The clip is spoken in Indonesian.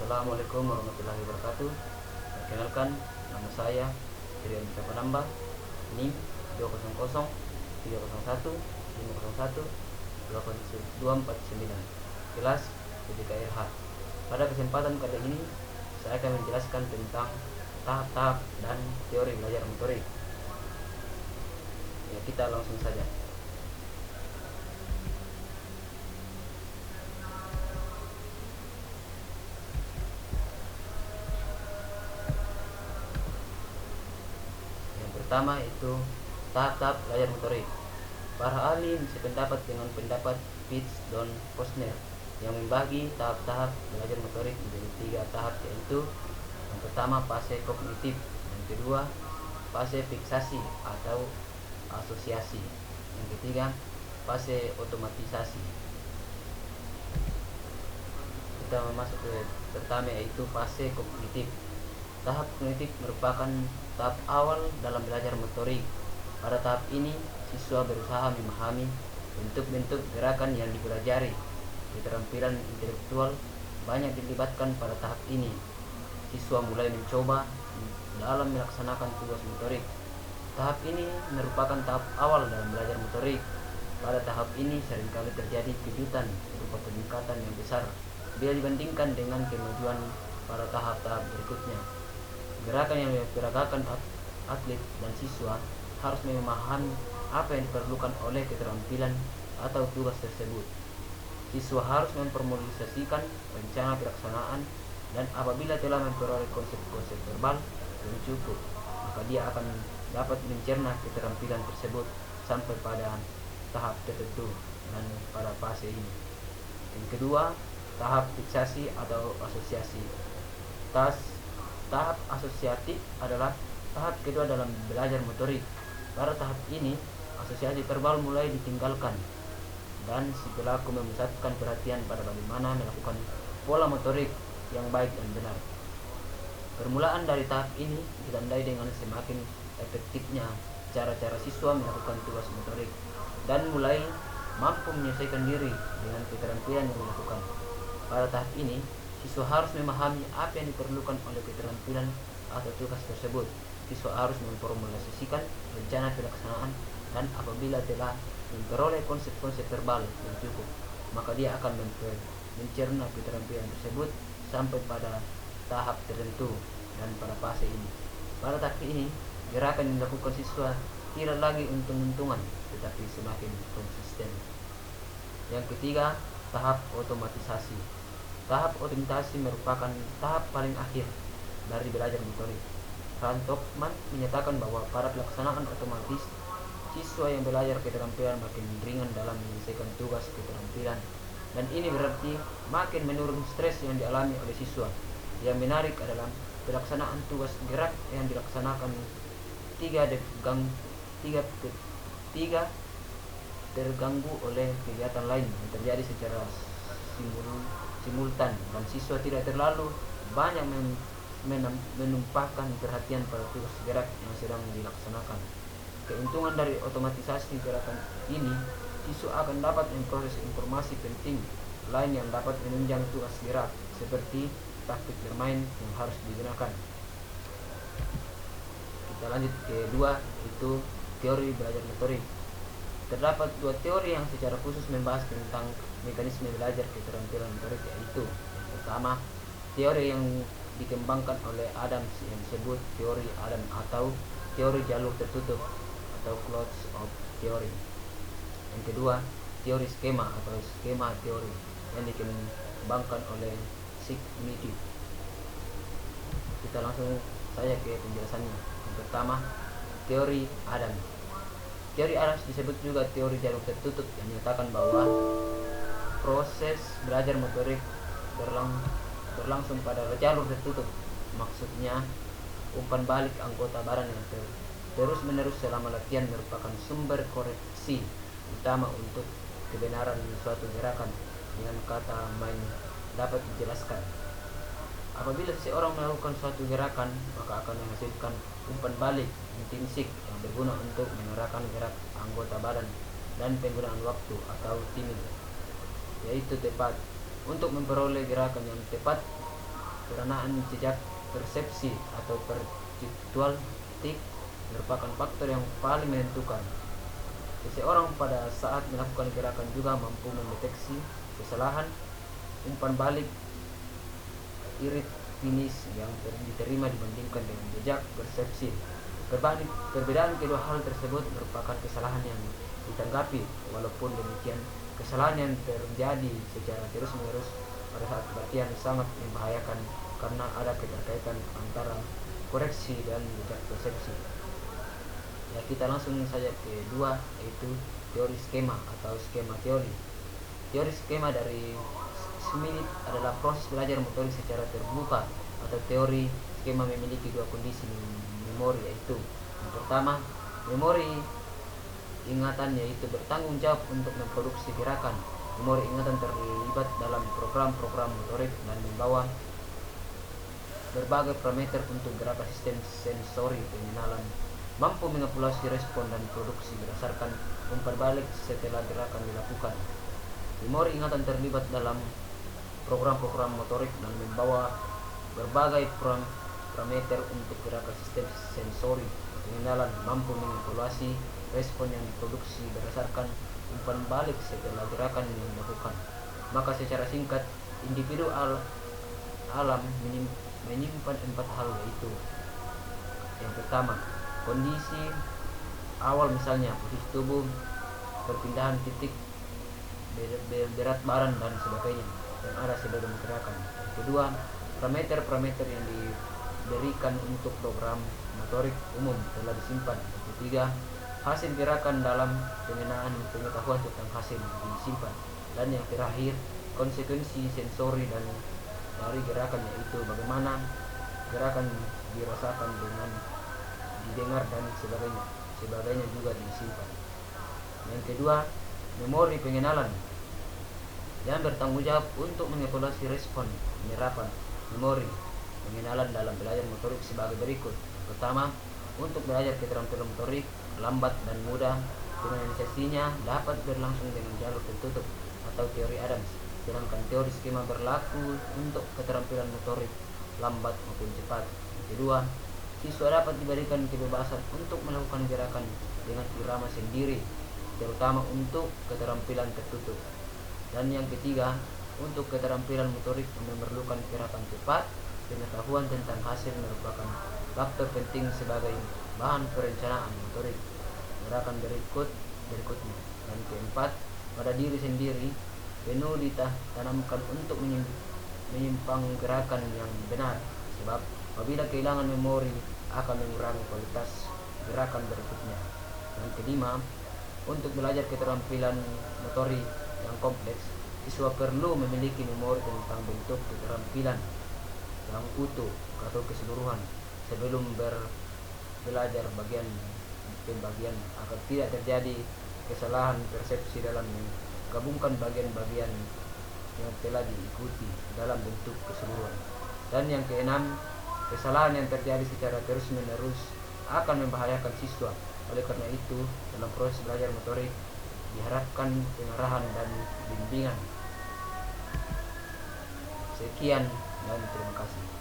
Assalamualaikum warahmatullahi wabarakatuh. Perkenalkan, nama saya Trian Panamba, NIM 200 301 501 249, kelas PPKRH. Pada kesempatan kali ini saya akan menjelaskan tentang tahap-tahap dan teori belajar motorik. Ya, kita langsung saja. Pertama itu tahap-tahap belajar motorik. Para ahli sependapat dengan pendapat Fitz dan Posner yang membagi tahap-tahap belajar motorik menjadi 3 tahap, yaitu yang pertama fase kognitif, yang kedua fase fiksasi atau asosiasi, yang ketiga fase otomatisasi. Kita masuk ke pertama, yaitu fase kognitif. Tahap kognitif merupakan tahap awal dalam belajar motorik. Pada tahap ini, siswa berusaha memahami bentuk-bentuk gerakan yang dipelajari. Keterampilan intelektual banyak dilibatkan pada tahap ini. Siswa mulai mencoba dalam melaksanakan tugas motorik. Tahap ini merupakan tahap awal dalam belajar motorik. Pada tahap ini seringkali terjadi kejutan berupa peningkatan yang besar bila dibandingkan dengan kemajuan pada tahap-tahap berikutnya. Gerakan yang diperagakan atlet dan siswa harus memahami apa yang diperlukan oleh keterampilan atau tugas tersebut. Siswa harus memformulasikan rencana pelaksanaan, dan apabila telah memperoleh konsep-konsep verbal yang cukup, maka dia akan dapat mencerna keterampilan tersebut sampai pada tahap tertentu dan pada fase ini. Yang kedua, tahap fiksasi atau asosiasi. Tahap asosiatif adalah tahap kedua dalam belajar motorik. Pada tahap ini, asosiasi verbal mulai ditinggalkan dan si pelaku memusatkan perhatian pada bagaimana melakukan pola motorik yang baik dan benar. Permulaan dari tahap ini ditandai dengan semakin efektifnya cara-cara siswa melakukan tugas motorik dan mulai mampu menyelesaikan diri dengan keterampilan yang dilakukan. Pada tahap ini, siswa harus memahami apa yang diperlukan oleh keterampilan atau tugas tersebut. Siswa harus memformulasikan rencana pelaksanaan, dan apabila telah memperoleh konsep-konsep verbal yang cukup, maka dia akan mencerna keterampilan tersebut sampai pada tahap tertentu dan pada fase ini. Pada tahap ini, gerakan yang dilakukan siswa tidak lagi untung-untungan, tetapi semakin konsisten. Yang ketiga, tahap otomatisasi. Tahap otomatisasi merupakan tahap paling akhir dari belajar motorik. Franz Hoffman menyatakan bahwa pada pelaksanaan otomatis, siswa yang belajar keterampilan makin ringan dalam menyelesaikan tugas keterampilan, dan ini berarti makin menurun stres yang dialami oleh siswa. Yang menarik adalah pelaksanaan tugas gerak yang dilaksanakan tiga terganggu oleh kegiatan lain yang terjadi secara simultan, dan siswa tidak terlalu banyak menumpahkan perhatian pada tugas gerak yang sedang dilaksanakan. Keuntungan dari otomatisasi gerakan ini, siswa akan dapat memproses informasi penting lain yang dapat menunjang tugas gerak, seperti taktik bermain yang harus digunakan. Kita lanjut ke dua, itu teori belajar motorik. Terdapat 2 teori yang secara khusus membahas tentang mekanisme belajar keterampilan motorik, yaitu yang pertama, teori yang dikembangkan oleh Adams yang disebut teori Adam atau teori jalur tertutup atau closed loop theory. Yang kedua, teori skema atau skema teori yang dikembangkan oleh Sigmund. Kita langsung saja ke penjelasannya. Yang pertama, teori Adams. Teori Adams disebut juga teori jalur tertutup, yang menyatakan bahwa proses belajar motorik berlangsung pada jalur tertutup. Maksudnya, umpan balik anggota badan yang terus-menerus selama latihan merupakan sumber koreksi utama untuk kebenaran suatu gerakan. Dengan kata lain dapat dijelaskan, apabila seseorang melakukan suatu gerakan, maka akan menghasilkan umpan balik intrinsik yang berguna untuk mengarahkan gerak anggota badan dan penggunaan waktu atau timing, yaitu tepat. Untuk memperoleh gerakan yang tepat, peranaan jejak persepsi atau perceptual tik merupakan faktor yang paling menentukan. Seseorang pada saat melakukan gerakan juga mampu mendeteksi kesalahan umpan balik irit finish yang diterima dibandingkan dengan jejak persepsi. Perbedaan kedua hal tersebut merupakan kesalahan yang ditanggapi. Walaupun demikian, kesalahan yang terjadi secara terus-menerus pada saat latihan sangat membahayakan karena ada keterkaitan antara koreksi dan jejak persepsi. Ya, kita langsung saja ke dua, yaitu teori skema atau skema teori. Teori skema dari Smith adalah proses belajar motorik secara terbuka atau teori skema memiliki dua kondisi memori, yaitu yang pertama, memori ingatan, yaitu bertanggung jawab untuk memproduksi gerakan. Memori ingatan terlibat dalam program-program motorik dan membawa berbagai parameter untuk gerakan. Sistem sensori pengenalan mampu mengepulasi respon dan produksi berdasarkan umpan balik setelah gerakan dilakukan. Memori ingatan terlibat dalam program-program motorik dan membawa berbagai parameter untuk gerakan. Sistem sensori pengenalan mampu mengepulasi respon yang diproduksi berdasarkan umpan balik setelah gerakan yang dilakukan. Maka secara singkat, individu alam menyimpan 4 hal, yaitu yang pertama, kondisi awal, misalnya posisi tubuh, perpindahan titik, berat badan dan sebagainya yang ada sebelum gerakan. Yang kedua, parameter-parameter yang diberikan untuk program motorik umum telah disimpan. Yang ketiga, hasil gerakan dalam pengenaan pengetahuan tentang hasil disimpan. Dan yang terakhir, konsekuensi sensori dan dari gerakan, yaitu bagaimana gerakan dirasakan dengan didengar dan sebagainya juga disimpan. Yang kedua, memori pengenalan yang bertanggung jawab untuk mengepulasi respon penyerapan memori pengenalan dalam belajar motorik sebagai berikut. Pertama, untuk belajar keterampilan motorik lambat dan mudah, finalisasinya dapat berlangsung dengan jalur tertutup atau teori Adams, sedangkan teori skema berlaku untuk keterampilan motorik lambat maupun cepat. Kedua, siswa dapat diberikan kebebasan untuk melakukan gerakan dengan irama sendiri, terutama untuk keterampilan tertutup. Dan yang ketiga, untuk keterampilan motorik memerlukan gerakan cepat, pengetahuan tentang hasil merupakan faktor penting sebagai bahan perencanaan motorik gerakan berikutnya. Dan keempat, pada diri sendiri penuh ditanamkan untuk menyimpang gerakan yang benar, sebab apabila kehilangan memori akan mengurangi kualitas gerakan berikutnya. Yang kelima, untuk belajar keterampilan motorik yang kompleks, siswa perlu memiliki memori tentang bentuk keterampilan yang utuh atau keseluruhan sebelum belajar bagian agar tidak terjadi kesalahan persepsi dalam menggabungkan bagian-bagian yang telah diikuti dalam bentuk keseluruhan. Dan yang keenam, kesalahan yang terjadi secara terus-menerus akan membahayakan siswa. Oleh karena itu, dalam proses belajar motorik diharapkan pengarahan dan bimbingan. Sekian dan terima kasih.